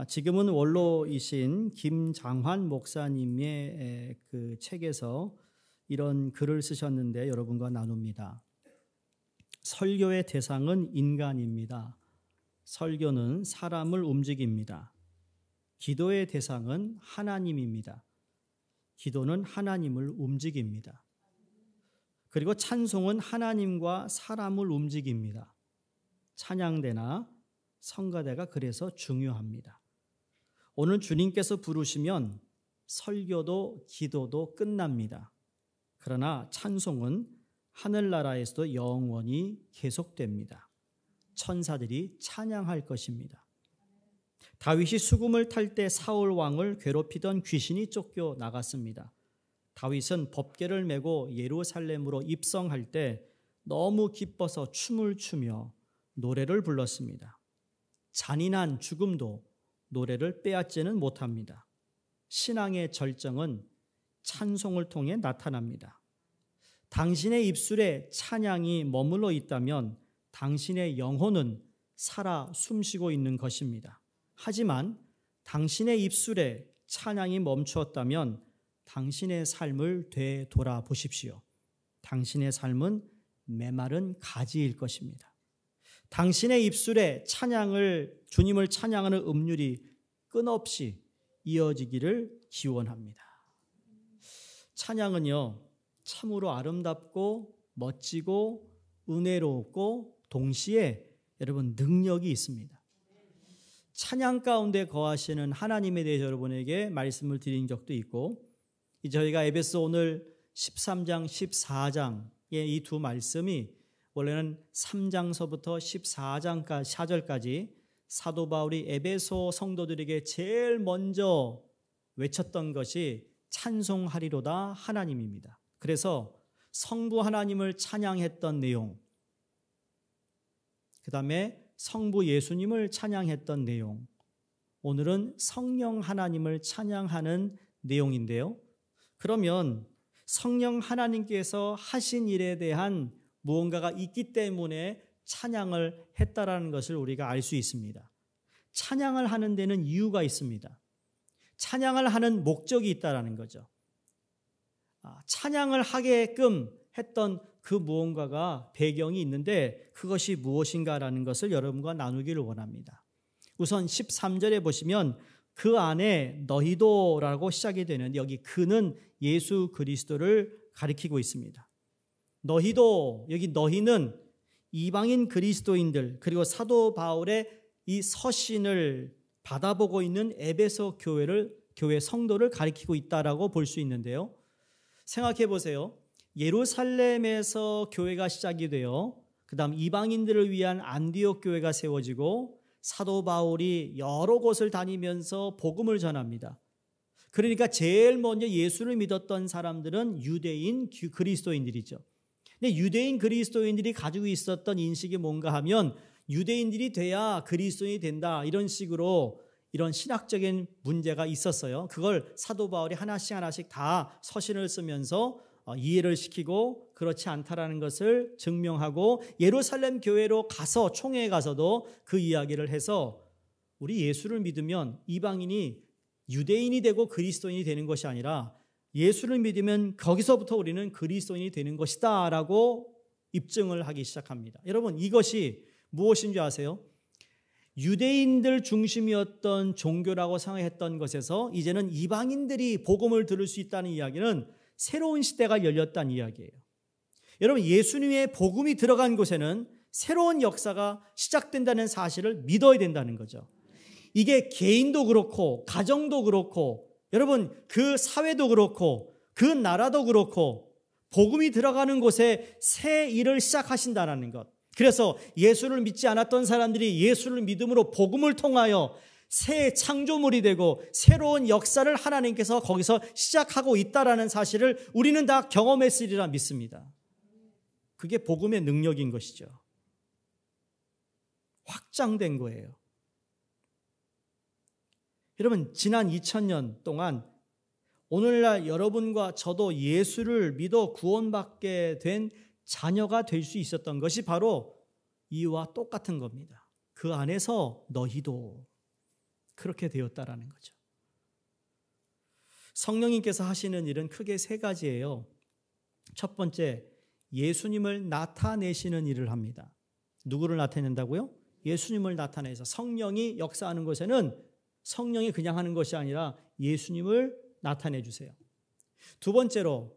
지금은 원로이신 김장환 목사님의 그 책에서 이런 글을 쓰셨는데 여러분과 나눕니다. 설교의 대상은 인간입니다. 설교는 사람을 움직입니다. 기도의 대상은 하나님입니다. 기도는 하나님을 움직입니다. 그리고 찬송은 하나님과 사람을 움직입니다. 찬양대나 성가대가 그래서 중요합니다. 오늘 주님께서 부르시면 설교도 기도도 끝납니다. 그러나 찬송은 하늘나라에서도 영원히 계속됩니다. 천사들이 찬양할 것입니다. 다윗이 수금을 탈 때 사울 왕을 괴롭히던 귀신이 쫓겨 나갔습니다. 다윗은 법궤를 메고 예루살렘으로 입성할 때 너무 기뻐서 춤을 추며 노래를 불렀습니다. 잔인한 죽음도 노래를 빼앗지는 못합니다. 신앙의 절정은 찬송을 통해 나타납니다. 당신의 입술에 찬양이 머물러 있다면 당신의 영혼은 살아 숨쉬고 있는 것입니다. 하지만 당신의 입술에 찬양이 멈추었다면 당신의 삶을 되돌아보십시오. 당신의 삶은 메마른 가지일 것입니다. 당신의 입술에 주님을 찬양하는 음률이 끊없이 이어지기를 기원합니다. 찬양은요, 참으로 아름답고 멋지고 은혜롭고 동시에 여러분 능력이 있습니다. 찬양 가운데 거하시는 하나님에 대해서 여러분에게 말씀을 드린 적도 있고, 저희가 에베소 오늘 13장, 14장의 이 두 말씀이 원래는 3장서부터 14절까지 사도 바울이 에베소 성도들에게 제일 먼저 외쳤던 것이 찬송하리로다 하나님입니다. 그래서 성부 하나님을 찬양했던 내용, 그 다음에 성부 예수님을 찬양했던 내용, 오늘은 성령 하나님을 찬양하는 내용인데요. 그러면 성령 하나님께서 하신 일에 대한 무언가가 있기 때문에 찬양을 했다라는 것을 우리가 알 수 있습니다. 찬양을 하는 데는 이유가 있습니다. 찬양을 하는 목적이 있다라는 거죠. 찬양을 하게끔 했던 그 무언가가 배경이 있는데 그것이 무엇인가라는 것을 여러분과 나누기를 원합니다. 우선 13절에 보시면 그 안에 너희도라고 시작이 되는데 여기 그는 예수 그리스도를 가리키고 있습니다. 너희도, 여기 너희는 이방인 그리스도인들 그리고 사도 바울의 이 서신을 받아보고 있는 에베소 교회 성도를 가리키고 있다라고 볼 수 있는데요. 생각해 보세요. 예루살렘에서 교회가 시작이 되어 그 다음 이방인들을 위한 안디옥 교회가 세워지고 사도 바울이 여러 곳을 다니면서 복음을 전합니다. 그러니까 제일 먼저 예수를 믿었던 사람들은 유대인 그리스도인들이죠. 근데 유대인 그리스도인들이 가지고 있었던 인식이 뭔가 하면 유대인들이 돼야 그리스도인이 된다, 이런 식으로 이런 신학적인 문제가 있었어요. 그걸 사도 바울이 하나씩 다 서신을 쓰면서 이해를 시키고 그렇지 않다라는 것을 증명하고 예루살렘 교회로 가서 총회에 가서도 그 이야기를 해서 우리 예수를 믿으면 이방인이 유대인이 되고 그리스도인이 되는 것이 아니라 예수를 믿으면 거기서부터 우리는 그리스도인이 되는 것이다 라고 입증을 하기 시작합니다. 여러분, 이것이 무엇인 줄 아세요? 유대인들 중심이었던 종교라고 생각했던 것에서 이제는 이방인들이 복음을 들을 수 있다는 이야기는 새로운 시대가 열렸다는 이야기예요. 여러분, 예수님의 복음이 들어간 곳에는 새로운 역사가 시작된다는 사실을 믿어야 된다는 거죠. 이게 개인도 그렇고 가정도 그렇고 여러분 그 사회도 그렇고 그 나라도 그렇고 복음이 들어가는 곳에 새 일을 시작하신다는 것. 그래서 예수를 믿지 않았던 사람들이 예수를 믿음으로 복음을 통하여 새 창조물이 되고 새로운 역사를 하나님께서 거기서 시작하고 있다라는 사실을 우리는 다 경험했으리라 믿습니다. 그게 복음의 능력인 것이죠. 확장된 거예요. 여러분, 지난 2000년 동안 오늘날 여러분과 저도 예수를 믿어 구원받게 된 자녀가 될 수 있었던 것이 바로 이와 똑같은 겁니다. 그 안에서 너희도, 그렇게 되었다라는 거죠. 성령님께서 하시는 일은 크게 세 가지예요. 첫 번째, 예수님을 나타내시는 일을 합니다. 누구를 나타낸다고요? 예수님을 나타내서 성령이 역사하는 것에는 성령이 그냥 하는 것이 아니라 예수님을 나타내 주세요. 두 번째로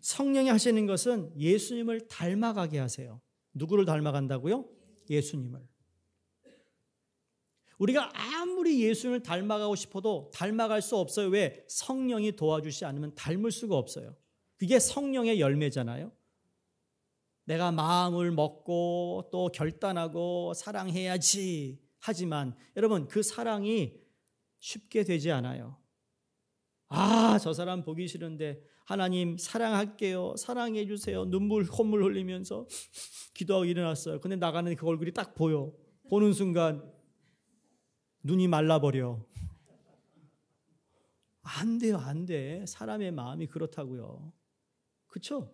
성령이 하시는 것은 예수님을 닮아가게 하세요. 누구를 닮아간다고요? 예수님을. 우리가 아무리 예수님을 닮아가고 싶어도 닮아갈 수 없어요. 왜? 성령이 도와주지 않으면 닮을 수가 없어요. 그게 성령의 열매잖아요. 내가 마음을 먹고 또 결단하고 사랑해야지 하지만 여러분 그 사랑이 쉽게 되지 않아요. 저 사람 보기 싫은데 하나님 사랑할게요. 사랑해 주세요. 콧물 흘리면서 기도하고 일어났어요. 근데 나가는 그 얼굴이 딱 보여. 보는 순간 눈이 말라버려. 안 돼요. 안 돼. 사람의 마음이 그렇다고요. 그렇죠?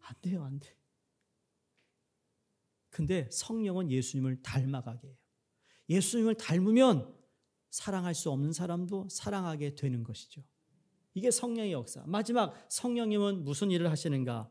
안 돼요. 안 돼. 근데 성령은 예수님을 닮아가게 해요. 예수님을 닮으면 사랑할 수 없는 사람도 사랑하게 되는 것이죠. 이게 성령의 역사. 마지막 성령님은 무슨 일을 하시는가?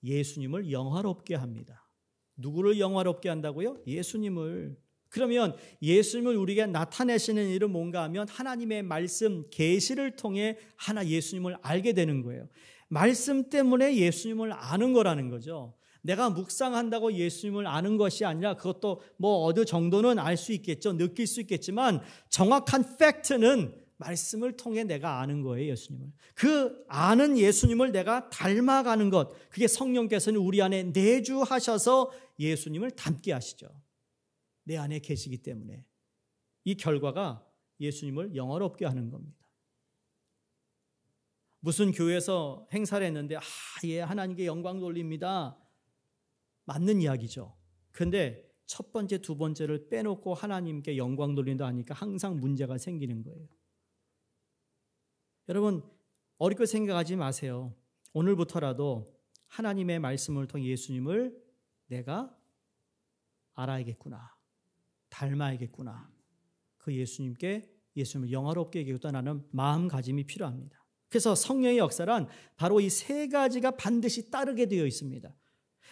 예수님을 영화롭게 합니다. 누구를 영화롭게 한다고요? 예수님을. 그러면 예수님을 우리에게 나타내시는 일은 뭔가 하면 하나님의 말씀 계시를 통해 예수님을 알게 되는 거예요. 말씀 때문에 예수님을 아는 거라는 거죠. 내가 묵상한다고 예수님을 아는 것이 아니라 그것도 어느 정도는 알 수 있겠죠. 느낄 수 있겠지만 정확한 팩트는 말씀을 통해 내가 아는 거예요. 예수님을. 그 아는 예수님을 내가 닮아가는 것, 그게 성령께서는 우리 안에 내주하셔서 예수님을 닮게 하시죠. 내 안에 계시기 때문에 이 결과가 예수님을 영화롭게 하는 겁니다. 무슨 교회에서 행사를 했는데 하나님께 영광 돌립니다. 맞는 이야기죠. 그런데 첫 번째, 두 번째를 빼놓고 하나님께 영광 돌린다 하니까 항상 문제가 생기는 거예요. 여러분 어렵게 생각하지 마세요. 오늘부터라도 하나님의 말씀을 통해 예수님을 내가 알아야겠구나. 닮아야겠구나. 그 예수님을 영화롭게 여기겠다는 마음가짐이 필요합니다. 그래서 성령의 역사란 바로 이 세 가지가 반드시 따르게 되어 있습니다.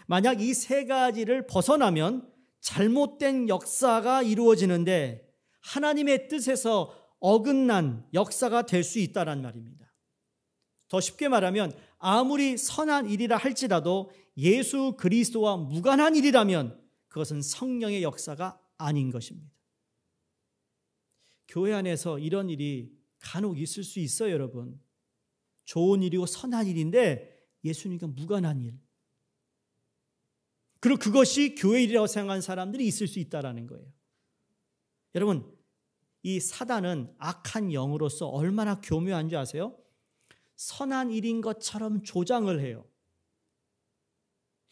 만약 이 세 가지를 벗어나면 잘못된 역사가 이루어지는데 하나님의 뜻에서 어긋난 역사가 될 수 있다는 말입니다. 더 쉽게 말하면 아무리 선한 일이라 할지라도 예수 그리스도와 무관한 일이라면 그것은 성령의 역사가 아닌 것입니다. 교회 안에서 이런 일이 간혹 있을 수 있어요, 여러분. 좋은 일이고 선한 일인데 예수님과 무관한 일. 그리고 그것이 교회 일이라고 생각하는 사람들이 있을 수 있다는 거예요. 여러분, 이 사단은 악한 영으로서 얼마나 교묘한 줄 아세요? 선한 일인 것처럼 조장을 해요.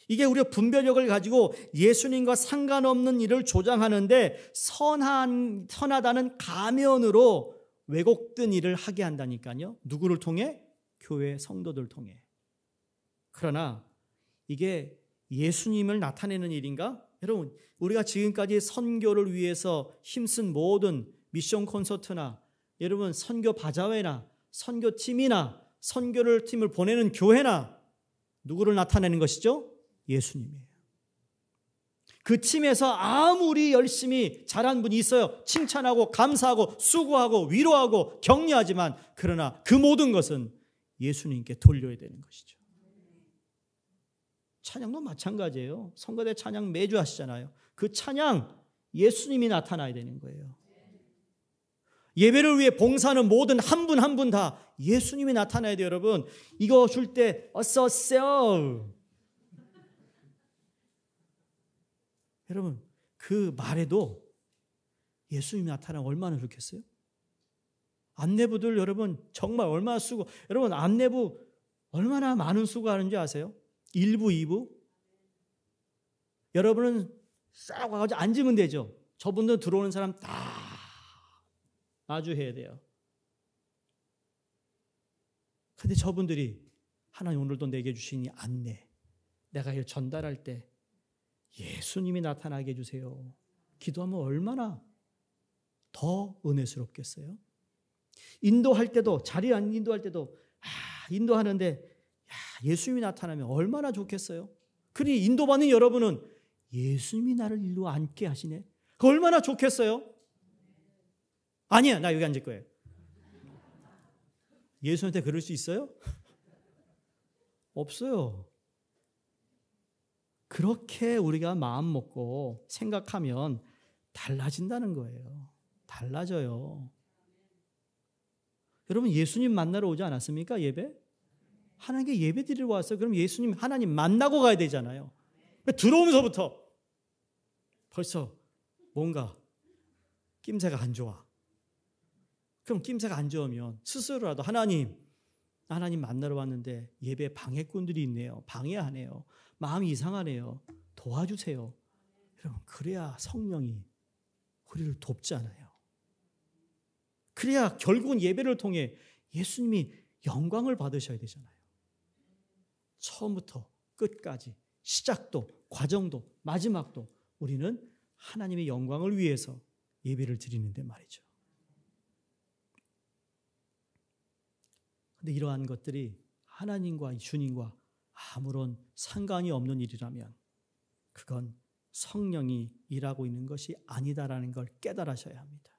이게 우리가 분별력을 가지고 예수님과 상관없는 일을 조장하는데 선하다는 가면으로 왜곡된 일을 하게 한다니까요. 누구를 통해? 교회 성도들 통해. 그러나 이게 예수님을 나타내는 일인가? 여러분, 우리가 지금까지 선교를 위해서 힘쓴 모든 미션 콘서트나 여러분 선교 바자회나 선교팀이나 선교를 팀을 보내는 교회나 누구를 나타내는 것이죠? 예수님이에요. 그 팀에서 아무리 열심히 잘한 분이 있어요. 칭찬하고 감사하고 수고하고 위로하고 격려하지만 그러나 그 모든 것은 예수님께 돌려야 되는 것이죠. 찬양도 마찬가지예요. 성가대 찬양 매주 하시잖아요. 그 찬양 예수님이 나타나야 되는 거예요. 예배를 위해 봉사하는 모든 한 분 한 분 다 예수님이 나타나야 돼요. 여러분 이거 줄 때 어서 오세요. 여러분 그 말에도 예수님이 나타나면 얼마나 좋겠어요? 안내부들 여러분 정말 얼마나 수고, 여러분 안내부 얼마나 많은 수고하는지 아세요? 1부, 2부. 여러분은 싹 와가지고 앉으면 되죠. 저분들 들어오는 사람 다 마주해야 돼요. 근데 저분들이 하나님 오늘도 내게 주신 이 안내, 내가 이걸 전달할 때 예수님이 나타나게 해주세요. 기도하면 얼마나 더 은혜스럽겠어요? 인도할 때도, 자리 안 인도할 때도 인도하는데 예수님이 나타나면 얼마나 좋겠어요? 그러니 인도받는 여러분은 예수님이 나를 일로 앉게 하시네. 그 얼마나 좋겠어요? 아니야, 나 여기 앉을 거예요. 예수한테 그럴 수 있어요? 없어요. 그렇게 우리가 마음 먹고 생각하면 달라진다는 거예요. 달라져요. 여러분 예수님 만나러 오지 않았습니까? 예배? 하나님께 예배 드리러 왔어요. 그럼 예수님 하나님 만나고 가야 되잖아요. 들어오면서부터 벌써 뭔가 낌새가 안 좋아. 그럼 낌새가 안 좋으면 스스로라도 하나님 만나러 왔는데 예배 방해꾼들이 있네요. 방해하네요. 마음이 이상하네요. 도와주세요. 여러분 그래야 성령이 우리를 돕잖아요. 그래야 결국은 예배를 통해 예수님이 영광을 받으셔야 되잖아요. 처음부터 끝까지 시작도 과정도 마지막도 우리는 하나님의 영광을 위해서 예배를 드리는데 말이죠. 그런데 이러한 것들이 하나님과 주님과 아무런 상관이 없는 일이라면 그건 성령이 일하고 있는 것이 아니다라는 걸 깨달으셔야 합니다.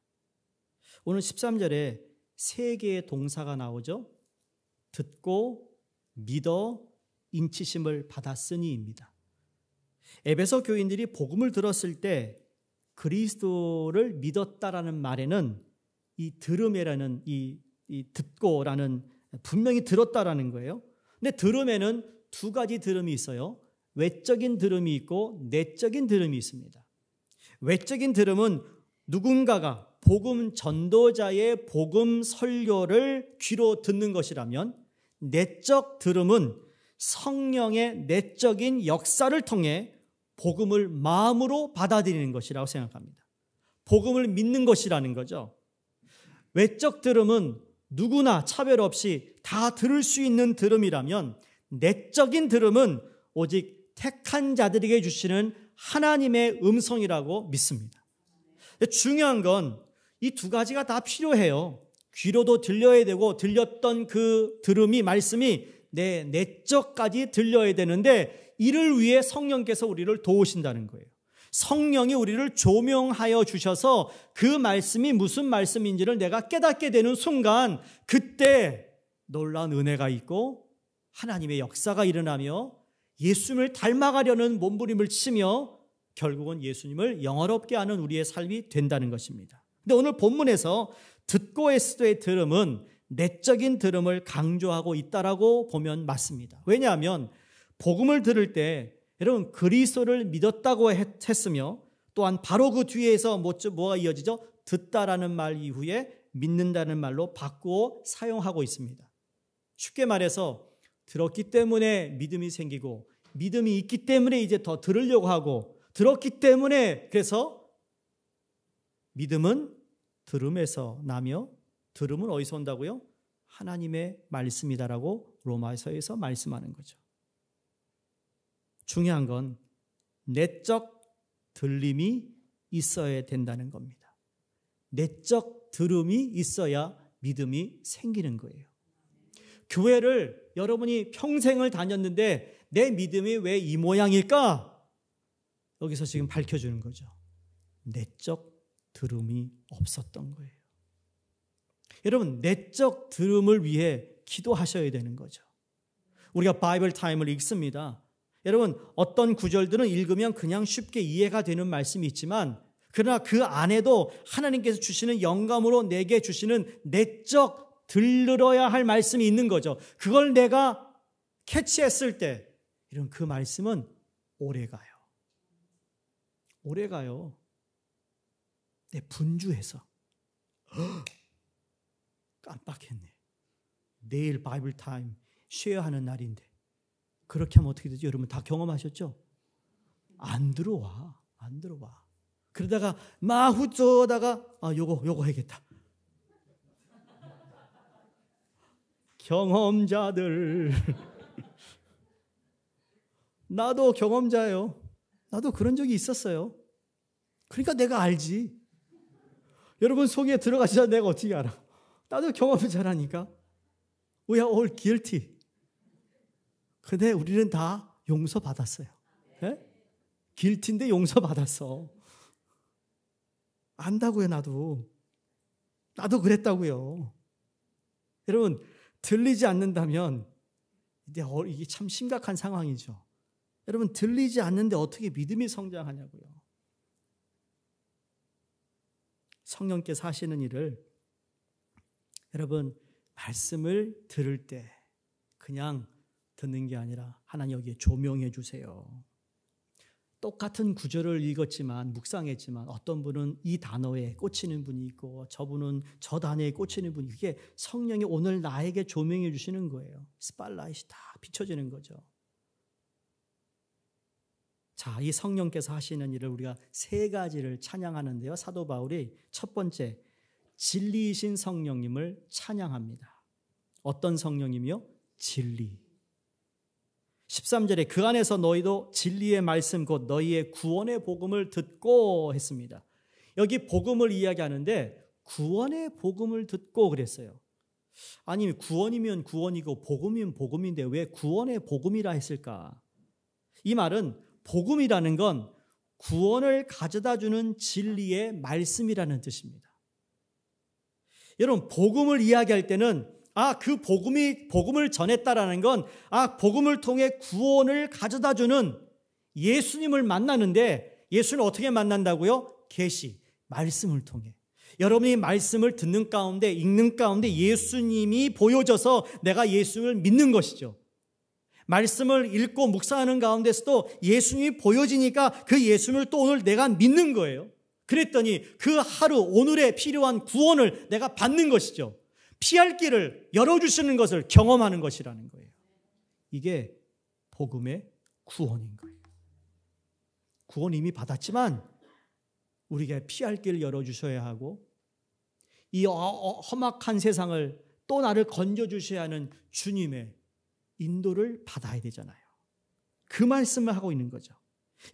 오늘 13절에 세 개의 동사가 나오죠. 듣고 믿어 인치심을 받았으니입니다. 에베소 교인들이 복음을 들었을 때 그리스도를 믿었다라는 말에는 이 들음이라는 이 듣고라는 분명히 들었다라는 거예요. 근데 들음에는 두 가지 들음이 있어요. 외적인 들음이 있고 내적인 들음이 있습니다. 외적인 들음은 누군가가 복음 전도자의 복음 설교를 귀로 듣는 것이라면 내적 들음은 성령의 내적인 역사를 통해 복음을 마음으로 받아들이는 것이라고 생각합니다. 복음을 믿는 것이라는 거죠. 외적 들음은 누구나 차별 없이 다 들을 수 있는 들음이라면 내적인 들음은 오직 택한 자들에게 주시는 하나님의 음성이라고 믿습니다. 중요한 건 이 두 가지가 다 필요해요. 귀로도 들려야 되고 들렸던 그 들음이 말씀이 내 내적까지 들려야 되는데 이를 위해 성령께서 우리를 도우신다는 거예요. 성령이 우리를 조명하여 주셔서 그 말씀이 무슨 말씀인지를 내가 깨닫게 되는 순간 그때 놀라운 은혜가 있고 하나님의 역사가 일어나며 예수님을 닮아가려는 몸부림을 치며 결국은 예수님을 영화롭게 하는 우리의 삶이 된다는 것입니다. 근데 오늘 본문에서 듣고 에스도의 들음은 내적인 들음을 강조하고 있다라고 보면 맞습니다. 왜냐하면 복음을 들을 때 여러분 그리스도를 믿었다고 했으며 또한 바로 그 뒤에서 뭐가 이어지죠? 듣다라는 말 이후에 믿는다는 말로 바꾸어 사용하고 있습니다. 쉽게 말해서 들었기 때문에 믿음이 생기고 믿음이 있기 때문에 이제 더 들으려고 하고 들었기 때문에 그래서 믿음은 들음에서 나며 들음은 어디서 온다고요? 하나님의 말씀이다라고 로마서에서 말씀하는 거죠. 중요한 건 내적 들림이 있어야 된다는 겁니다. 내적 들음이 있어야 믿음이 생기는 거예요. 교회를 여러분이 평생을 다녔는데 내 믿음이 왜 이 모양일까? 여기서 지금 밝혀주는 거죠. 내적 들음이 없었던 거예요. 여러분 내적 들음을 위해 기도하셔야 되는 거죠. 우리가 바이블 타임을 읽습니다. 여러분 어떤 구절들은 읽으면 그냥 쉽게 이해가 되는 말씀이 있지만 그러나 그 안에도 하나님께서 주시는 영감으로 내게 주시는 내적 들으러야 할 말씀이 있는 거죠. 그걸 내가 캐치했을 때 이런 그 말씀은 오래가요. 오래가요. 내 분주해서 깜빡했네. 내일 바이블 타임 쉐어하는 날인데 그렇게 하면 어떻게 되죠? 여러분 다 경험하셨죠? 안 들어와. 그러다가 마후쩌다가 요거 해야겠다. 경험자들 나도 경험자예요. 나도 그런 적이 있었어요. 그러니까 내가 알지. 여러분 속에 들어가시자 내가 어떻게 알아? 나도 경험을 잘하니까. We are all guilty. 근데 우리는 다 용서받았어요. 예? guilty인데 용서받았어. 안다고요, 나도. 나도 그랬다고요. 여러분, 들리지 않는다면 이게 참 심각한 상황이죠. 여러분, 들리지 않는데 어떻게 믿음이 성장하냐고요. 성령께서 하시는 일을 여러분, 말씀을 들을 때 그냥 듣는 게 아니라 하나님 여기에 조명해 주세요. 똑같은 구절을 읽었지만, 묵상했지만 어떤 분은 이 단어에 꽂히는 분이 있고 저분은 저 단어에 꽂히는 분이, 그게 성령이 오늘 나에게 조명해 주시는 거예요. 스팟라이트이 다 비춰지는 거죠. 자, 이 성령께서 하시는 일을 우리가 세 가지를 찬양하는데요. 사도 바울이 첫 번째, 진리이신 성령님을 찬양합니다. 어떤 성령님이요? 진리. 13절에 그 안에서 너희도 진리의 말씀 곧 너희의 구원의 복음을 듣고 했습니다. 여기 복음을 이야기하는데 구원의 복음을 듣고 그랬어요. 아니, 구원이면 구원이고 복음이면 복음인데 왜 구원의 복음이라 했을까? 이 말은 복음이라는 건 구원을 가져다 주는 진리의 말씀이라는 뜻입니다. 여러분, 복음을 이야기할 때는 그 복음을 전했다라는 건 복음을 통해 구원을 가져다 주는 예수님을 만나는데, 예수는 어떻게 만난다고요? 계시, 말씀을 통해. 여러분이 말씀을 듣는 가운데, 읽는 가운데 예수님이 보여져서 내가 예수를 믿는 것이죠. 말씀을 읽고 묵상하는 가운데서도 예수님이 보여지니까 그 예수님을 또 오늘 내가 믿는 거예요. 그랬더니 그 하루 오늘에 필요한 구원을 내가 받는 것이죠. 피할 길을 열어주시는 것을 경험하는 것이라는 거예요. 이게 복음의 구원인 거예요. 구원 이미 받았지만 우리가 피할 길을 열어주셔야 하고, 이 험악한 세상을 또 나를 건져주셔야 하는 주님의 인도를 받아야 되잖아요. 그 말씀을 하고 있는 거죠.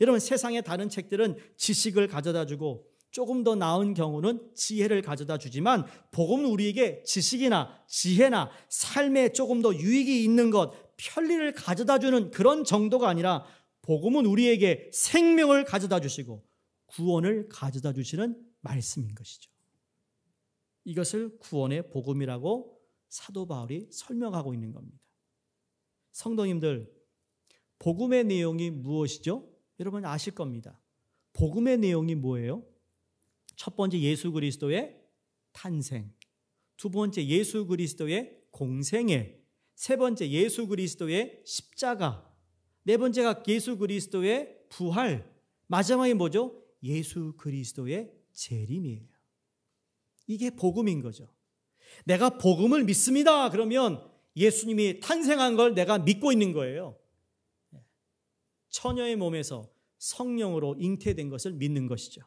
여러분, 세상의 다른 책들은 지식을 가져다 주고 조금 더 나은 경우는 지혜를 가져다 주지만, 복음은 우리에게 지식이나 지혜나 삶에 조금 더 유익이 있는 것, 편리를 가져다 주는 그런 정도가 아니라 복음은 우리에게 생명을 가져다 주시고 구원을 가져다 주시는 말씀인 것이죠. 이것을 구원의 복음이라고 사도 바울이 설명하고 있는 겁니다. 성도님들, 복음의 내용이 무엇이죠? 여러분 아실 겁니다. 복음의 내용이 뭐예요? 첫 번째, 예수 그리스도의 탄생. 두 번째, 예수 그리스도의 공생애. 세 번째, 예수 그리스도의 십자가. 네 번째가 예수 그리스도의 부활. 마지막이 뭐죠? 예수 그리스도의 재림이에요. 이게 복음인 거죠. 내가 복음을 믿습니다. 그러면 예수님이 탄생한 걸 내가 믿고 있는 거예요. 처녀의 몸에서 성령으로 잉태된 것을 믿는 것이죠.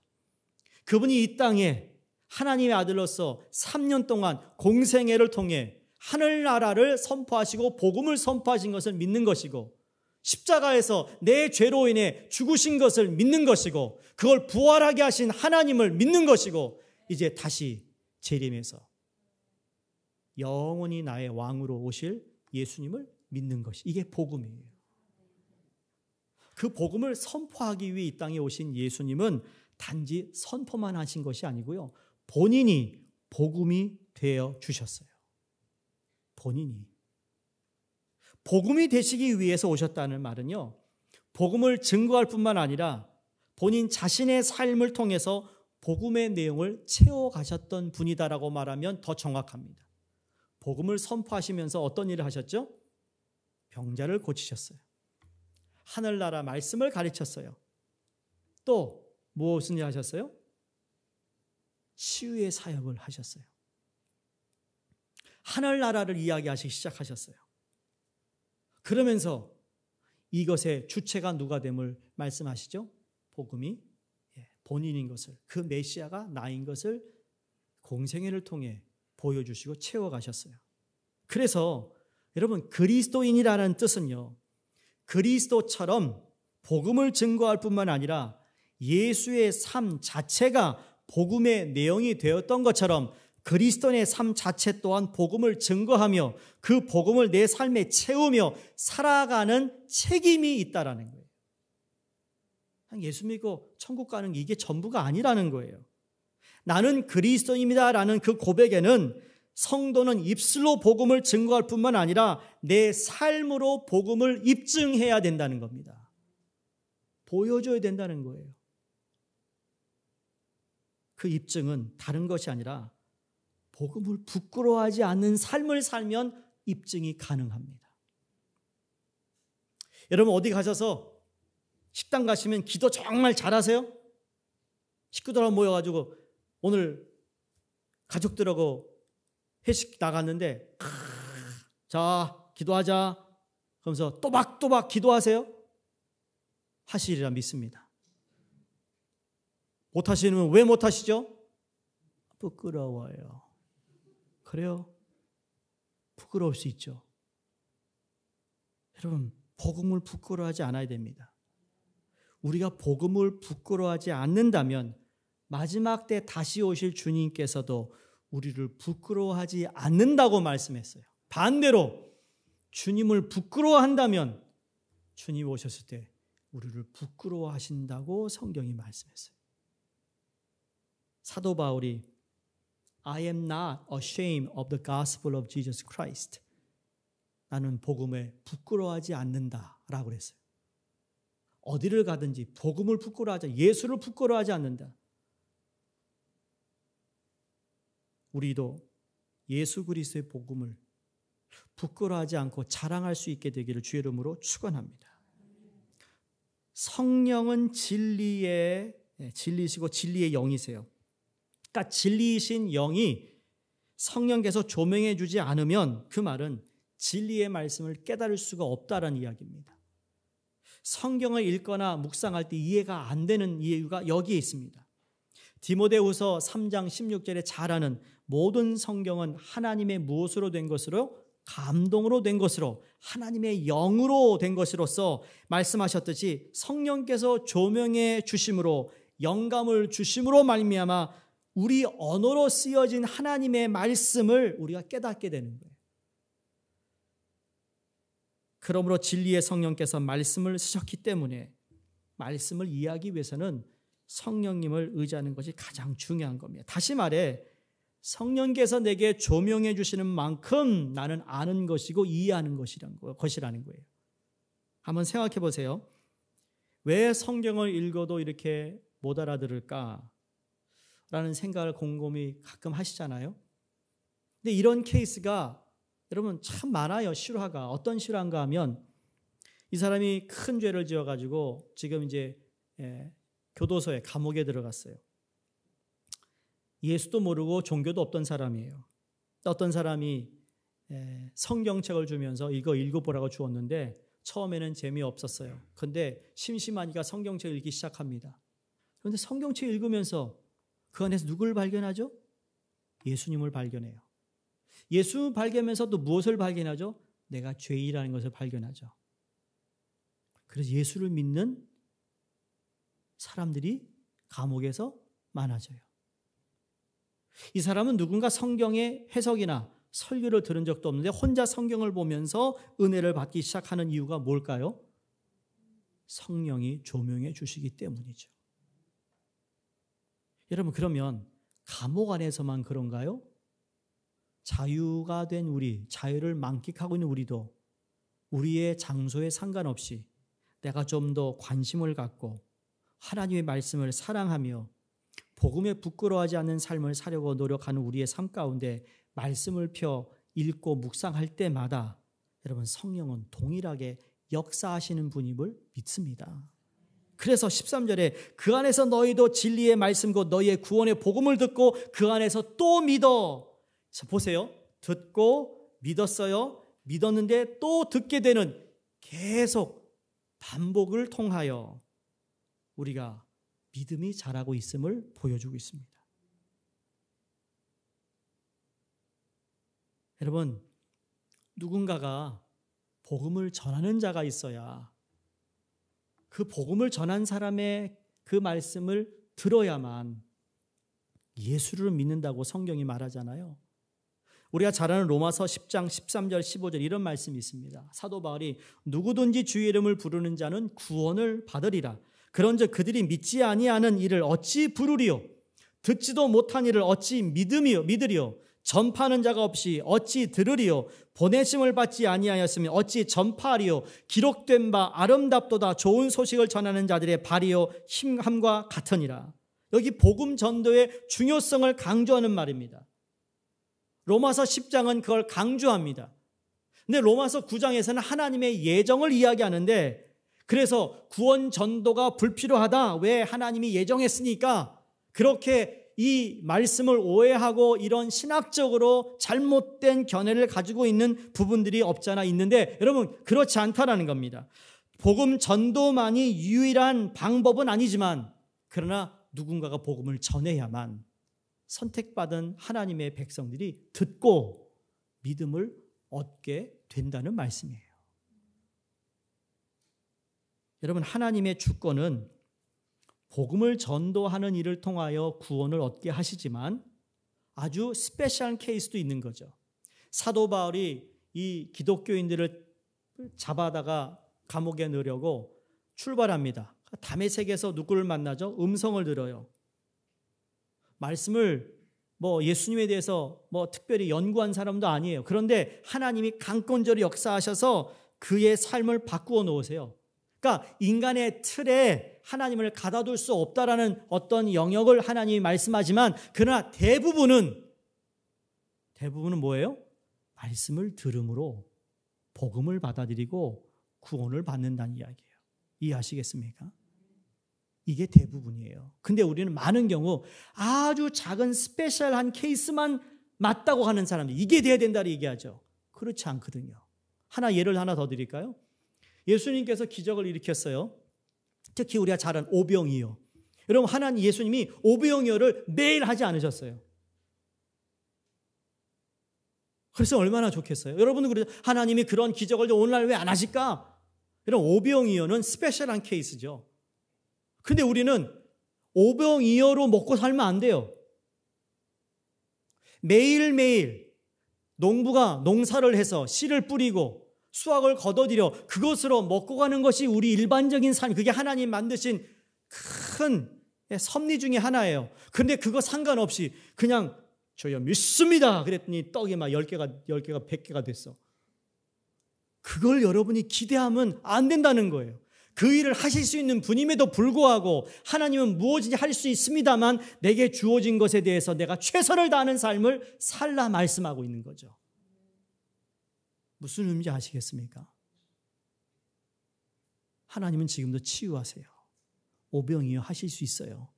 그분이 이 땅에 하나님의 아들로서 3년 동안 공생애를 통해 하늘나라를 선포하시고 복음을 선포하신 것을 믿는 것이고, 십자가에서 내 죄로 인해 죽으신 것을 믿는 것이고, 그걸 부활하게 하신 하나님을 믿는 것이고, 이제 다시 재림해서 영원히 나의 왕으로 오실 예수님을 믿는 것이, 이게 복음이에요. 그 복음을 선포하기 위해 이 땅에 오신 예수님은 단지 선포만 하신 것이 아니고요, 본인이 복음이 되어 주셨어요. 본인이 복음이 되시기 위해서 오셨다는 말은요, 복음을 증거할 뿐만 아니라 본인 자신의 삶을 통해서 복음의 내용을 채워가셨던 분이다라고 말하면 더 정확합니다. 복음을 선포하시면서 어떤 일을 하셨죠? 병자를 고치셨어요. 하늘나라 말씀을 가르쳤어요. 또 무엇을 하셨어요? 치유의 사역을 하셨어요. 하늘나라를 이야기하시기 시작하셨어요. 그러면서 이것의 주체가 누가 됨을 말씀하시죠? 복음이 본인인 것을, 그 메시아가 나인 것을 공생애를 통해 보여주시고 채워가셨어요. 그래서 여러분, 그리스도인이라는 뜻은요, 그리스도처럼 복음을 증거할 뿐만 아니라 예수의 삶 자체가 복음의 내용이 되었던 것처럼 그리스도인의 삶 자체 또한 복음을 증거하며 그 복음을 내 삶에 채우며 살아가는 책임이 있다라는 거예요. 예수 믿고 천국 가는 게 이게 전부가 아니라는 거예요. 나는 그리스도인이다라는 그 고백에는 성도는 입술로 복음을 증거할 뿐만 아니라 내 삶으로 복음을 입증해야 된다는 겁니다. 보여줘야 된다는 거예요. 그 입증은 다른 것이 아니라 복음을 부끄러워하지 않는 삶을 살면 입증이 가능합니다. 여러분 어디 가셔서 식당 가시면 기도 정말 잘하세요? 식구들하고 모여가지고 오늘 가족들하고 회식 나갔는데 자 기도하자 그러면서 또박또박 기도하세요? 하시리라 믿습니다. 못하시는 왜 못하시죠? 부끄러워요. 그래요? 부끄러울 수 있죠. 여러분 복음을 부끄러워하지 않아야 됩니다. 우리가 복음을 부끄러워하지 않는다면 마지막 때 다시 오실 주님께서도 우리를 부끄러워하지 않는다고 말씀했어요. 반대로 주님을 부끄러워한다면 주님 오셨을 때 우리를 부끄러워하신다고 성경이 말씀했어요. 사도 바울이 I am not ashamed of the gospel of Jesus Christ. 나는 복음에 부끄러워하지 않는다라고 그랬어요. 어디를 가든지 복음을 부끄러워하지, 예수를 부끄러워하지 않는다. 우리도 예수 그리스도의 복음을 부끄러워하지 않고 자랑할 수 있게 되기를 주의 이름으로 축원합니다. 성령은 진리시고 진리의 영이세요. 그러니까 진리이신 영이 성령께서 조명해 주지 않으면 그 말은 진리의 말씀을 깨달을 수가 없다라는 이야기입니다. 성경을 읽거나 묵상할 때 이해가 안 되는 이유가 여기에 있습니다. 디모데후서 3장 16절에 잘 아는 모든 성경은 하나님의 무엇으로 된 것으로? 감동으로 된 것으로, 하나님의 영으로 된 것으로서 말씀하셨듯이 성령께서 조명해 주심으로, 영감을 주심으로 말미암아 우리 언어로 쓰여진 하나님의 말씀을 우리가 깨닫게 되는 거예요. 그러므로 진리의 성령께서 말씀을 쓰셨기 때문에 말씀을 이해하기 위해서는 성령님을 의지하는 것이 가장 중요한 겁니다. 다시 말해 성령께서 내게 조명해 주시는 만큼 나는 아는 것이고 이해하는 것이라는 거예요. 한번 생각해 보세요. 왜 성경을 읽어도 이렇게 못 알아들을까? 라는 생각을 곰곰이 가끔 하시잖아요. 근데 이런 케이스가 여러분 참 많아요. 실화가. 어떤 실화인가 하면 이 사람이 큰 죄를 지어가지고 지금 이제 교도소에 감옥에 들어갔어요. 예수도 모르고 종교도 없던 사람이에요. 어떤 사람이 성경책을 주면서 이거 읽어보라고 주었는데 처음에는 재미없었어요. 그런데 심심하니까 성경책 읽기 시작합니다. 그런데 성경책 읽으면서 그 안에서 누굴 발견하죠? 예수님을 발견해요. 예수 발견하면서 또 무엇을 발견하죠? 내가 죄인이라는 것을 발견하죠. 그래서 예수를 믿는 사람들이 감옥에서 많아져요. 이 사람은 누군가 성경의 해석이나 설교를 들은 적도 없는데 혼자 성경을 보면서 은혜를 받기 시작하는 이유가 뭘까요? 성령이 조명해 주시기 때문이죠. 여러분 그러면 감옥 안에서만 그런가요? 자유가 된 우리, 자유를 만끽하고 있는 우리도 우리의 장소에 상관없이 내가 좀 더 관심을 갖고 하나님의 말씀을 사랑하며 복음에 부끄러워하지 않는 삶을 사려고 노력하는 우리의 삶 가운데 말씀을 펴 읽고 묵상할 때마다 여러분 성령은 동일하게 역사하시는 분임을 믿습니다. 그래서 13절에 그 안에서 너희도 진리의 말씀 곧 너희의 구원의 복음을 듣고 그 안에서 또 믿어. 자, 보세요. 듣고 믿었어요. 믿었는데 또 듣게 되는 계속 반복을 통하여 우리가 믿음이 자라고 있음을 보여주고 있습니다. 여러분, 누군가가 복음을 전하는 자가 있어야 그 복음을 전한 사람의 그 말씀을 들어야만 예수를 믿는다고 성경이 말하잖아요. 우리가 잘 아는 로마서 10장 13절 15절 이런 말씀이 있습니다. 사도 바울이 누구든지 주의 이름을 부르는 자는 구원을 받으리라. 그런즉 그들이 믿지 아니하는 일을 어찌 부르리요? 듣지도 못한 일을 어찌 믿으리요? 전파하는 자가 없이 어찌 들으리요? 보내심을 받지 아니하였으면 어찌 전파하리요? 기록된 바 아름답도다 좋은 소식을 전하는 자들의 발이요 힘함과 같으니라. 여기 복음 전도의 중요성을 강조하는 말입니다. 로마서 10장은 그걸 강조합니다. 근데 로마서 9장에서는 하나님의 예정을 이야기하는데, 그래서 구원 전도가 불필요하다. 왜? 하나님이 예정했으니까. 그렇게 이 말씀을 오해하고 이런 신학적으로 잘못된 견해를 가지고 있는 부분들이 없잖아 있는데, 여러분 그렇지 않다라는 겁니다. 복음 전도만이 유일한 방법은 아니지만, 그러나 누군가가 복음을 전해야만 선택받은 하나님의 백성들이 듣고 믿음을 얻게 된다는 말씀이에요. 여러분, 하나님의 주권은 복음을 전도하는 일을 통하여 구원을 얻게 하시지만 아주 스페셜한 케이스도 있는 거죠. 사도 바울이 이 기독교인들을 잡아다가 감옥에 넣으려고 출발합니다. 다메섹에서 누구를 만나죠? 음성을 들어요. 말씀을 예수님에 대해서 특별히 연구한 사람도 아니에요. 그런데 하나님이 강권적으로 역사하셔서 그의 삶을 바꾸어 놓으세요. 그러니까 인간의 틀에 하나님을 가둬둘 수 없다라는 어떤 영역을 하나님이 말씀하지만, 그러나 대부분은 뭐예요? 말씀을 들음으로 복음을 받아들이고 구원을 받는다는 이야기예요. 이해하시겠습니까? 이게 대부분이에요. 근데 우리는 많은 경우 아주 작은 스페셜한 케이스만 맞다고 하는 사람들, 이게 돼야 된다고 얘기하죠. 그렇지 않거든요. 예를 하나 더 드릴까요? 예수님께서 기적을 일으켰어요. 특히 우리가 잘 아는 오병이어. 여러분, 예수님이 오병이어를 매일 하지 않으셨어요. 그래서 얼마나 좋겠어요. 여러분도 그러죠. 하나님이 그런 기적을 오늘날 왜 안 하실까? 이런 오병이어는 스페셜한 케이스죠. 근데 우리는 오병이어로 먹고 살면 안 돼요. 매일매일 농부가 농사를 해서 씨를 뿌리고 수확을 거둬들여 그것으로 먹고 가는 것이 우리 일반적인 삶, 그게 하나님 만드신 큰 섭리 중에 하나예요. 그런데 그거 상관없이 그냥 저요 믿습니다 그랬더니 떡이 막 10개가 100개가 됐어. 그걸 여러분이 기대하면 안 된다는 거예요. 그 일을 하실 수 있는 분임에도 불구하고 하나님은 무엇이든지 할 수 있습니다만 내게 주어진 것에 대해서 내가 최선을 다하는 삶을 살라 말씀하고 있는 거죠. 무슨 의미인지 아시겠습니까? 하나님은 지금도 치유하세요. 오병이어 하실 수 있어요.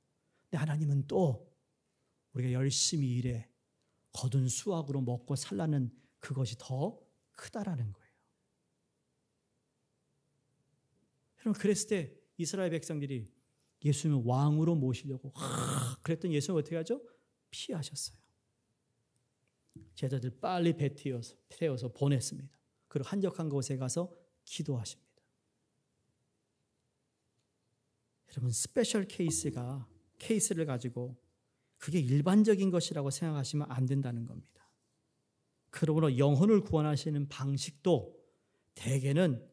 근데 하나님은 또 우리가 열심히 일해 거둔 수확으로 먹고 살라는 그것이 더 크다라는 거예요. 여러분, 그랬을 때 이스라엘 백성들이 예수님을 왕으로 모시려고 그랬더니 예수님은 어떻게 하죠? 피하셨어요. 제자들 빨리 배 태워서 보냈습니다. 그리고 한적한 곳에 가서 기도하십니다. 여러분, 스페셜 케이스를 가지고 그게 일반적인 것이라고 생각하시면 안 된다는 겁니다. 그러므로 영혼을 구원하시는 방식도 대개는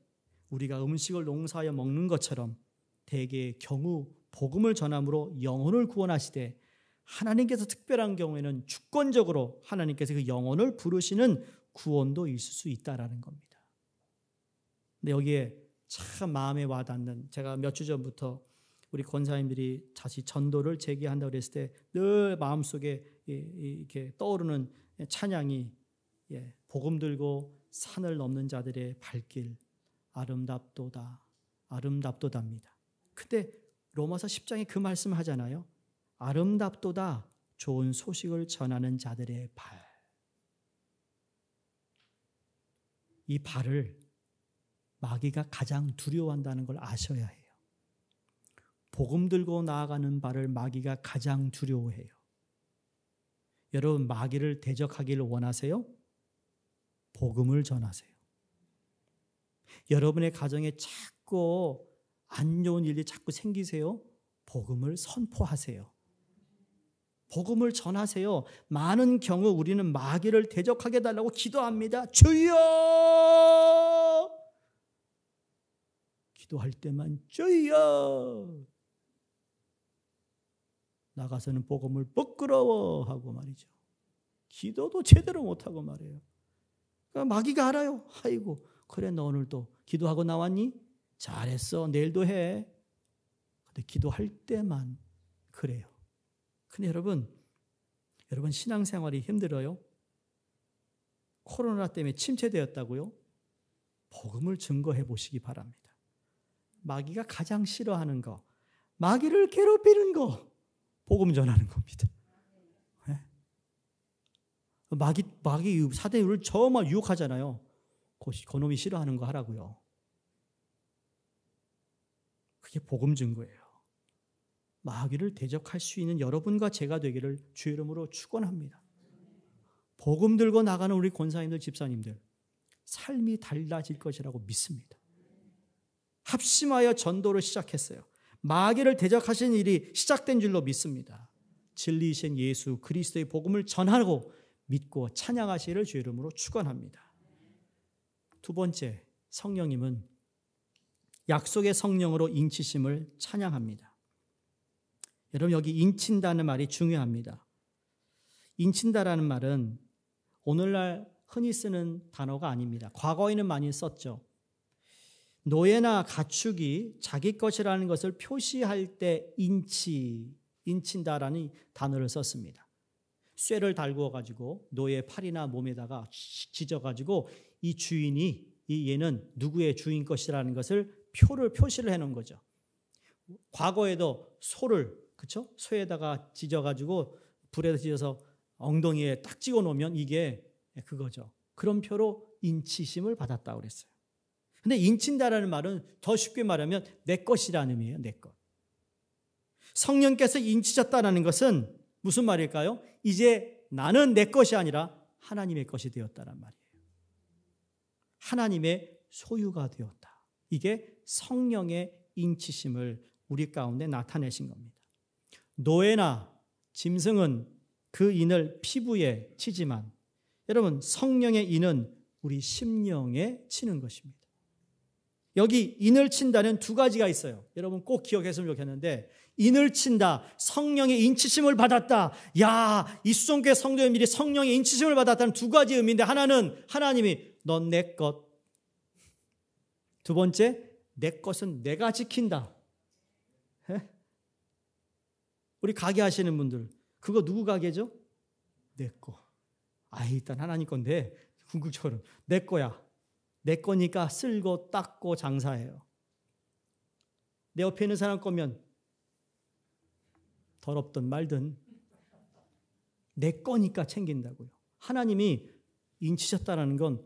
우리가 음식을 농사하여 먹는 것처럼 대개의 경우 복음을 전함으로 영혼을 구원하시되, 하나님께서 특별한 경우에는 주권적으로 하나님께서 그 영혼을 부르시는 구원도 있을 수 있다라는 겁니다. 근데 여기에 참 마음에 와닿는, 제가 몇 주 전부터 우리 권사님들이 다시 전도를 재개한다고 그랬을 때 늘 마음속에 이렇게 떠오르는 찬양이 복음 들고 산을 넘는 자들의 발길 아름답도다, 아름답도다입니다. 근데 로마서 10장에 그 말씀을 하잖아요. 아름답도다, 좋은 소식을 전하는 자들의 발. 이 발을 마귀가 가장 두려워한다는 걸 아셔야 해요. 복음 들고 나아가는 발을 마귀가 가장 두려워해요. 여러분, 마귀를 대적하기를 원하세요? 복음을 전하세요. 여러분의 가정에 자꾸 안 좋은 일이 자꾸 생기세요? 복음을 선포하세요. 복음을 전하세요. 많은 경우 우리는 마귀를 대적하게 해달라고 기도합니다. 주여! 기도할 때만 주여! 나가서는 복음을 부끄러워하고 말이죠. 기도도 제대로 못하고 말이에요. 그러니까 마귀가 알아요. 아이고, 그래 너 오늘 또 기도하고 나왔니? 잘했어. 내일도 해. 근데 기도할 때만 그래요. 근데 여러분 신앙생활이 힘들어요? 코로나 때문에 침체되었다고요? 복음을 증거해 보시기 바랍니다. 마귀가 가장 싫어하는 거, 마귀를 괴롭히는 거, 복음 전하는 겁니다. 네? 마귀 사대율을 정말 유혹하잖아요. 그놈이 싫어하는 거 하라고요. 그게 복음 증거예요. 마귀를 대적할 수 있는 여러분과 제가 되기를 주의 이름으로 축원합니다. 복음 들고 나가는 우리 권사님들, 집사님들 삶이 달라질 것이라고 믿습니다. 합심하여 전도를 시작했어요. 마귀를 대적하신 일이 시작된 줄로 믿습니다. 진리이신 예수 그리스도의 복음을 전하고 믿고 찬양하시기를 주의 이름으로 축원합니다. 두 번째, 성령님은 약속의 성령으로 인치심을 찬양합니다. 여러분, 여기 인친다는 말이 중요합니다. 인친다라는 말은 오늘날 흔히 쓰는 단어가 아닙니다. 과거에는 많이 썼죠. 노예나 가축이 자기 것이라는 것을 표시할 때 인친다라는 단어를 썼습니다. 쇠를 달구어 가지고 노예 팔이나 몸에다가 찢어 가지고 이 주인이 얘는 누구의 주인 것이라는 것을 표시를 해 놓은 거죠. 과거에도 소를, 그렇죠? 소에다가 찢어 가지고 불에다 찢어서 엉덩이에 딱 찍어 놓으면 이게 그거죠. 그런 표로 인치심을 받았다고 그랬어요. 근데 인친다라는 말은 더 쉽게 말하면 내 것이라는 의미예요. 내 것. 성령께서 인치셨다는 것은 무슨 말일까요? 이제 나는 내 것이 아니라 하나님의 것이 되었다는 말이에요. 하나님의 소유가 되었다. 이게 성령의 인치심을 우리 가운데 나타내신 겁니다. 노예나 짐승은 그 인을 피부에 치지만 여러분, 성령의 인은 우리 심령에 치는 것입니다. 여기 인을 친다는 두 가지가 있어요. 여러분 꼭 기억했으면 좋겠는데, 인을 친다, 성령의 인치심을 받았다. 야, 이 수종교회 성도님들이 성령의 인치심을 받았다는 두 가지 의미인데, 하나는 하나님이 넌 내 것, 두 번째 내 것은 내가 지킨다. 우리 가게 하시는 분들, 그거 누구 가게죠? 내 거. 일단 하나님 건데 궁극적으로 내 거야. 내 거니까 쓸고 닦고 장사해요. 내 옆에 있는 사람 거면 더럽든 말든 내 거니까 챙긴다고요. 하나님이 인치셨다는 건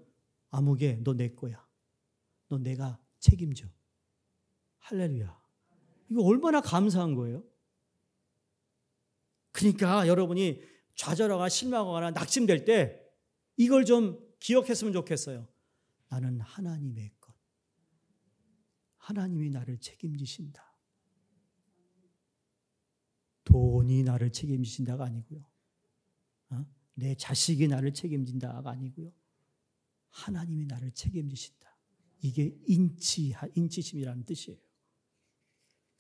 아무개 너 내 거야. 너 내가 책임져. 할렐루야. 이거 얼마나 감사한 거예요. 그러니까 여러분이 좌절하거나 실망하거나 낙심될 때 이걸 좀 기억했으면 좋겠어요. 나는 하나님의 것. 하나님이 나를 책임지신다. 돈이 나를 책임지신다가 아니고요. 내 자식이 나를 책임진다가 아니고요. 하나님이 나를 책임지신다. 이게 인치심이라는 뜻이에요.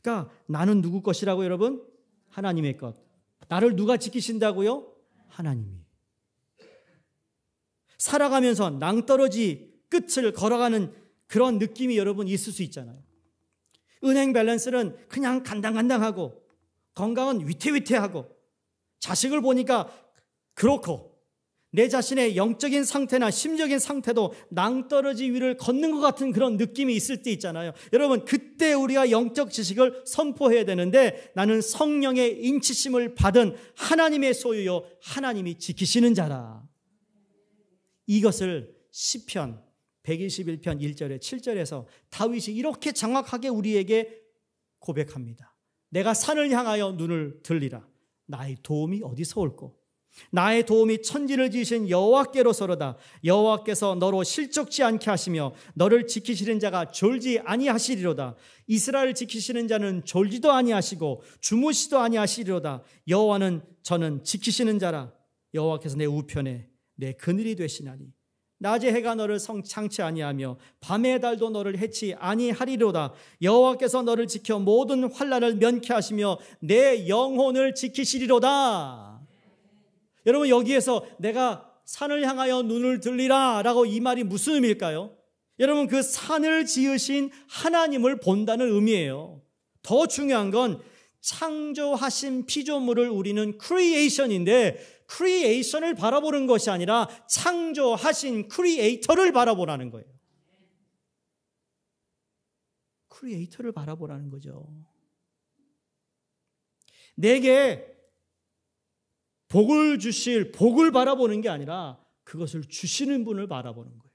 그러니까 나는 누구 것이라고 여러분? 하나님의 것. 나를 누가 지키신다고요? 하나님이. 살아가면서 낭떠러지 끝을 걸어가는 그런 느낌이 여러분 있을 수 있잖아요. 은행 밸런스는 그냥 간당간당하고, 건강은 위태위태하고, 자식을 보니까 그렇고, 내 자신의 영적인 상태나 심적인 상태도 낭떠러지 위를 걷는 것 같은 그런 느낌이 있을 때 있잖아요. 여러분, 그때 우리가 영적 지식을 선포해야 되는데, 나는 성령의 인치심을 받은 하나님의 소유요, 하나님이 지키시는 자라. 이것을 시편 121편 1절에 7절에서 다윗이 이렇게 정확하게 우리에게 고백합니다. 내가 산을 향하여 눈을 들리라. 나의 도움이 어디서 올꼬? 나의 도움이 천지를 지으신 여호와께로서로다. 여호와께서 너로 실족지 않게 하시며 너를 지키시는 자가 졸지 아니하시리로다. 이스라엘 지키시는 자는 졸지도 아니하시고 주무시도 아니하시리로다. 여호와는 저는 지키시는 자라. 여호와께서 내 우편에 내 그늘이 되시나니 낮의 해가 너를 상치 아니하며 밤의 달도 너를 해치 아니하리로다. 여호와께서 너를 지켜 모든 환난을 면케 하시며 내 영혼을 지키시리로다. 여러분, 여기에서 내가 산을 향하여 눈을 들리라 라고 이 말이 무슨 의미일까요? 여러분, 그 산을 지으신 하나님을 본다는 의미예요. 더 중요한 건 창조하신 피조물을 우리는 크리에이션인데 크리에이션을 바라보는 것이 아니라 창조하신 크리에이터를 바라보라는 거예요. 크리에이터를 바라보라는 거죠. 내게 복을 주실, 복을 바라보는 게 아니라 그것을 주시는 분을 바라보는 거예요.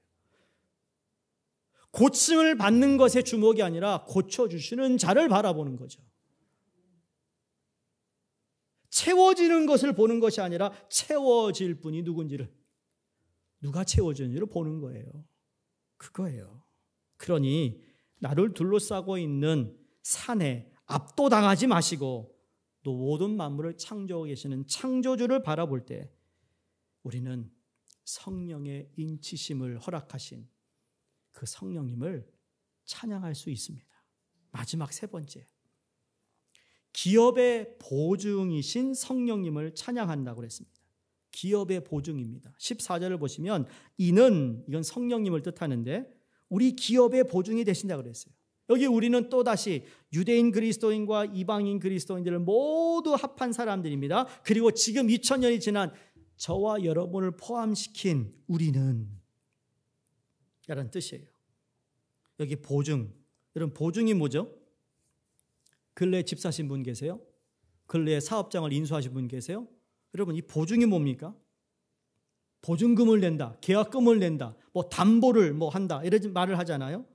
고침을 받는 것에 주목이 아니라 고쳐주시는 자를 바라보는 거죠. 채워지는 것을 보는 것이 아니라 채워질 분이 누군지를, 누가 채워주는지를 보는 거예요. 그거예요. 그러니 나를 둘러싸고 있는 산에 압도당하지 마시고 또 모든 만물을 창조하고 계시는 창조주를 바라볼 때 우리는 성령의 인치심을 허락하신 그 성령님을 찬양할 수 있습니다. 마지막 세 번째, 기업의 보증이신 성령님을 찬양한다고 그랬습니다. 기업의 보증입니다. 14절을 보시면 이건 성령님을 뜻하는데 우리 기업의 보증이 되신다고 그랬어요. 여기 우리는 또다시 유대인 그리스도인과 이방인 그리스도인들을 모두 합한 사람들입니다. 그리고 지금 2000년이 지난 저와 여러분을 포함시킨 우리는 라는 뜻이에요. 여기 보증, 여러분 보증이 뭐죠? 근래에 집 사신 분 계세요? 근래에 사업장을 인수하신 분 계세요? 여러분, 이 보증이 뭡니까? 보증금을 낸다, 계약금을 낸다, 담보를 한다 이런 말을 하잖아요.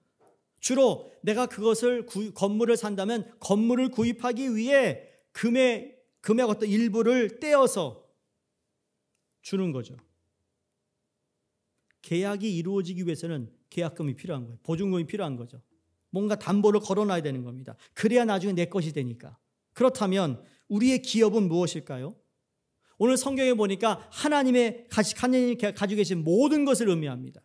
주로 내가 그것을 건물을 산다면 건물을 구입하기 위해 금액 어떤 일부를 떼어서 주는 거죠. 계약이 이루어지기 위해서는 계약금이 필요한 거예요. 보증금이 필요한 거죠. 뭔가 담보를 걸어놔야 되는 겁니다. 그래야 나중에 내 것이 되니까. 그렇다면 우리의 기업은 무엇일까요? 오늘 성경에 보니까 하나님이 가지고 계신 모든 것을 의미합니다.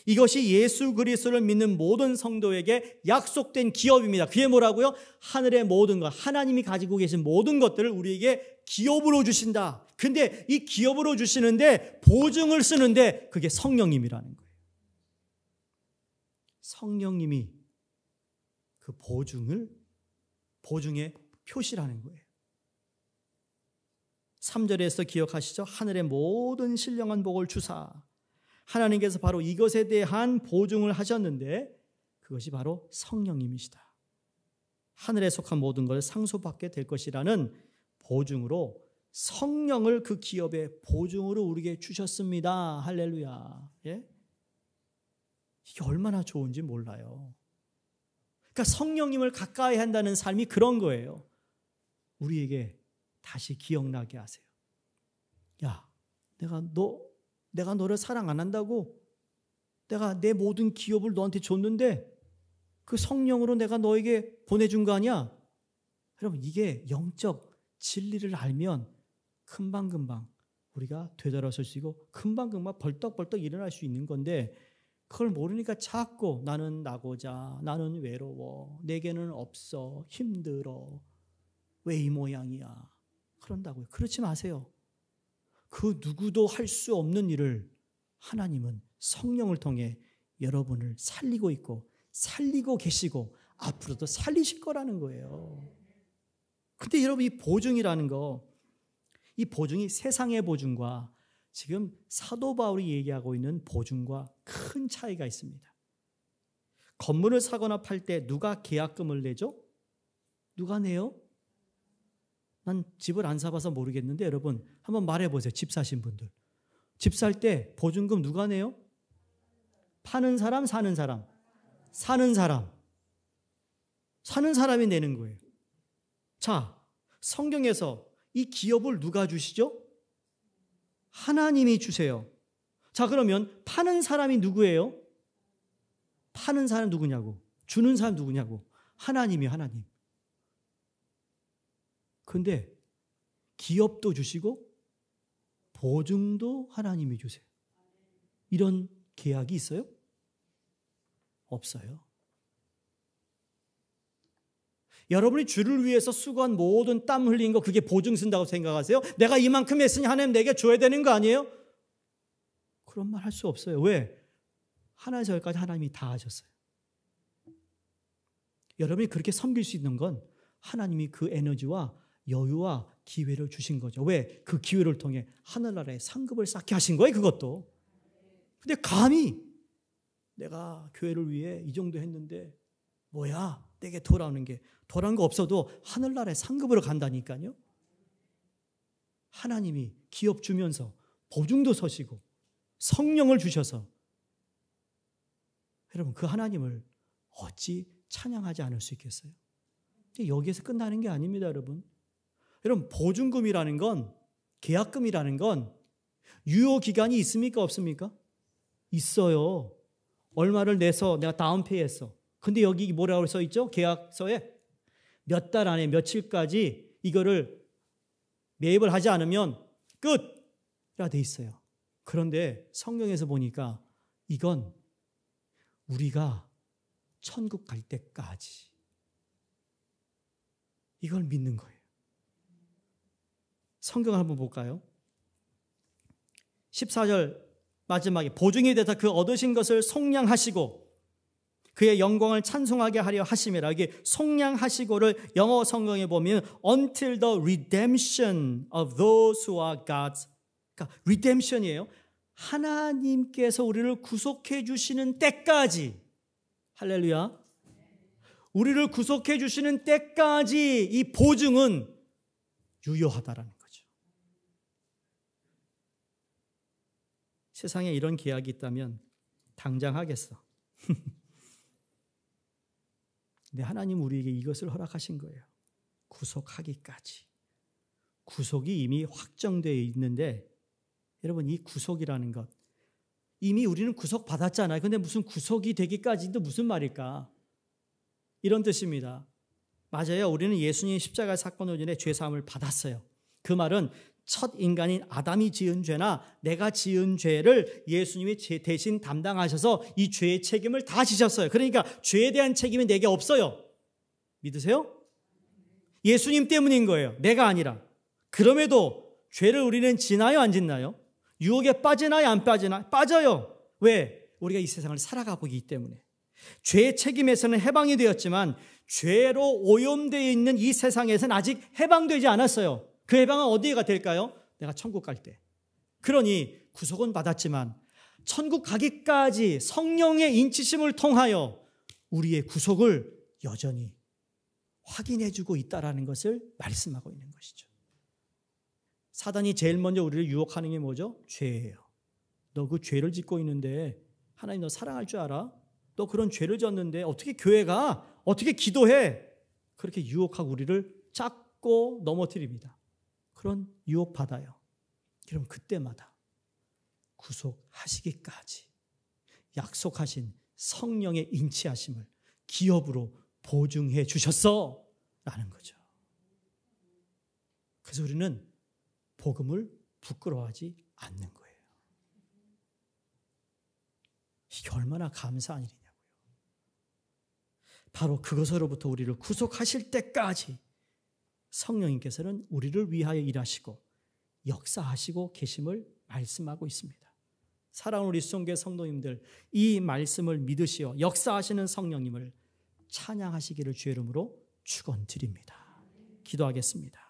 이것이 예수 그리스도를 믿는 모든 성도에게 약속된 기업입니다. 그게 뭐라고요? 하늘의 모든 것, 하나님이 가지고 계신 모든 것들을 우리에게 기업으로 주신다. 근데 이 기업으로 주시는데 보증을 쓰는데 그게 성령님이라는 거예요. 성령님이 그 보증의 표시라는 거예요. 3절에서 기억하시죠? 하늘의 모든 신령한 복을 주사. 하나님께서 바로 이것에 대한 보증을 하셨는데 그것이 바로 성령님이시다. 하늘에 속한 모든 것을 상속받게 될 것이라는 보증으로 성령을 그 기업의 보증으로 우리에게 주셨습니다. 할렐루야. 예? 이게 얼마나 좋은지 몰라요. 그러니까 성령님을 가까이 한다는 삶이 그런 거예요. 우리에게 다시 기억나게 하세요. 야, 내가 너를 사랑 안 한다고? 내가 내 모든 기업을 너한테 줬는데 그 성령으로 내가 너에게 보내준 거 아니야? 여러분, 이게 영적 진리를 알면 금방금방 우리가 되돌아설 수 있고 금방금방 벌떡벌떡 일어날 수 있는 건데 그걸 모르니까 자꾸 나는 나고자, 나는 외로워, 내게는 없어, 힘들어, 왜 이 모양이야 그런다고요. 그렇지 마세요. 그 누구도 할 수 없는 일을 하나님은 성령을 통해 여러분을 살리고 있고 살리고 계시고 앞으로도 살리실 거라는 거예요. 근데 여러분, 이 보증이라는 거, 이 보증이 세상의 보증과 지금 사도 바울이 얘기하고 있는 보증과 큰 차이가 있습니다. 건물을 사거나 팔 때 누가 계약금을 내죠? 누가 내요? 난 집을 안 사봐서 모르겠는데 여러분 한번 말해보세요. 집 사신 분들. 집 살 때 보증금 누가 내요? 파는 사람, 사는 사람? 사는 사람. 사는 사람이 내는 거예요. 자, 성경에서 이 기업을 누가 주시죠? 하나님이 주세요. 자, 그러면 파는 사람이 누구예요? 파는 사람 누구냐고. 주는 사람 누구냐고. 하나님이요, 하나님. 근데 기업도 주시고 보증도 하나님이 주세요. 이런 계약이 있어요? 없어요. 여러분이 주를 위해서 수고한 모든 땀 흘린 거 그게 보증 쓴다고 생각하세요? 내가 이만큼 했으니 하나님 내게 줘야 되는 거 아니에요? 그런 말 할 수 없어요. 왜? 하나에서 열까지 하나님이 다 하셨어요. 여러분이 그렇게 섬길 수 있는 건 하나님이 그 에너지와 여유와 기회를 주신 거죠. 왜? 그 기회를 통해 하늘나라에 상급을 쌓게 하신 거예요, 그것도. 근데 감히 내가 교회를 위해 이 정도 했는데 뭐야? 내게 돌아오는 거 없어도 하늘나라에 상급으로 간다니까요. 하나님이 기업 주면서 보증도 서시고 성령을 주셔서 여러분 그 하나님을 어찌 찬양하지 않을 수 있겠어요? 여기에서 끝나는 게 아닙니다, 여러분. 여러분 보증금이라는 건, 계약금이라는 건 유효기간이 있습니까, 없습니까? 있어요. 얼마를 내서 내가 다운페이했어. 근데 여기 뭐라고 써 있죠? 계약서에 몇 달 안에 며칠까지 이거를 매입을 하지 않으면 끝이라 돼 있어요. 그런데 성경에서 보니까 이건 우리가 천국 갈 때까지 이걸 믿는 거예요. 성경을 한번 볼까요? 14절 마지막에 보증이 되사 그 얻으신 것을 속량하시고 그의 영광을 찬송하게 하려 하심이라. 이게 속량하시고를 영어 성경에 보면 until the redemption of those who are God's. 그러니까 redemption이에요. 하나님께서 우리를 구속해 주시는 때까지. 할렐루야. 우리를 구속해 주시는 때까지 이 보증은 유효하다라는 거죠. 세상에 이런 계약이 있다면 당장 하겠어. 근데 하나님 우리에게 이것을 허락하신 거예요. 구속하기까지. 구속이 이미 확정되어 있는데 여러분 이 구속이라는 것 이미 우리는 구속받았잖아요. 근데 무슨 구속이 되기까지도 무슨 말일까? 이런 뜻입니다. 맞아요. 우리는 예수님 십자가 사건으로 인해 죄사함을 받았어요. 그 말은 첫 인간인 아담이 지은 죄나 내가 지은 죄를 예수님이 대신 담당하셔서 이 죄의 책임을 다 지셨어요. 그러니까 죄에 대한 책임이 내게 없어요. 믿으세요? 예수님 때문인 거예요. 내가 아니라. 그럼에도 죄를 우리는 지나요, 안 짓나요? 유혹에 빠지나요, 안 빠지나요? 빠져요. 왜? 우리가 이 세상을 살아가고 있기 때문에. 죄의 책임에서는 해방이 되었지만 죄로 오염되어 있는 이 세상에서는 아직 해방되지 않았어요. 그 해방은 어디가 될까요? 내가 천국 갈 때. 그러니 구속은 받았지만 천국 가기까지 성령의 인치심을 통하여 우리의 구속을 여전히 확인해주고 있다는 것을 말씀하고 있는 것이죠. 사단이 제일 먼저 우리를 유혹하는 게 뭐죠? 죄예요. 너 그 죄를 짓고 있는데 하나님 너 사랑할 줄 알아? 너 그런 죄를 졌는데 어떻게 교회 가? 어떻게 기도해? 그렇게 유혹하고 우리를 잡고 넘어뜨립니다. 그런 유혹받아요. 그럼 그때마다 구속하시기까지 약속하신 성령의 인치하심을 기업으로 보증해 주셨어 라는 거죠. 그래서 우리는 복음을 부끄러워하지 않는 거예요. 이게 얼마나 감사한 일이냐고요. 바로 그것으로부터 우리를 구속하실 때까지 성령님께서는 우리를 위하여 일하시고 역사하시고 계심을 말씀하고 있습니다. 사랑하는 우리 수종교회 성도님들, 이 말씀을 믿으시어 역사하시는 성령님을 찬양하시기를 주의 이름으로 축원드립니다. 기도하겠습니다.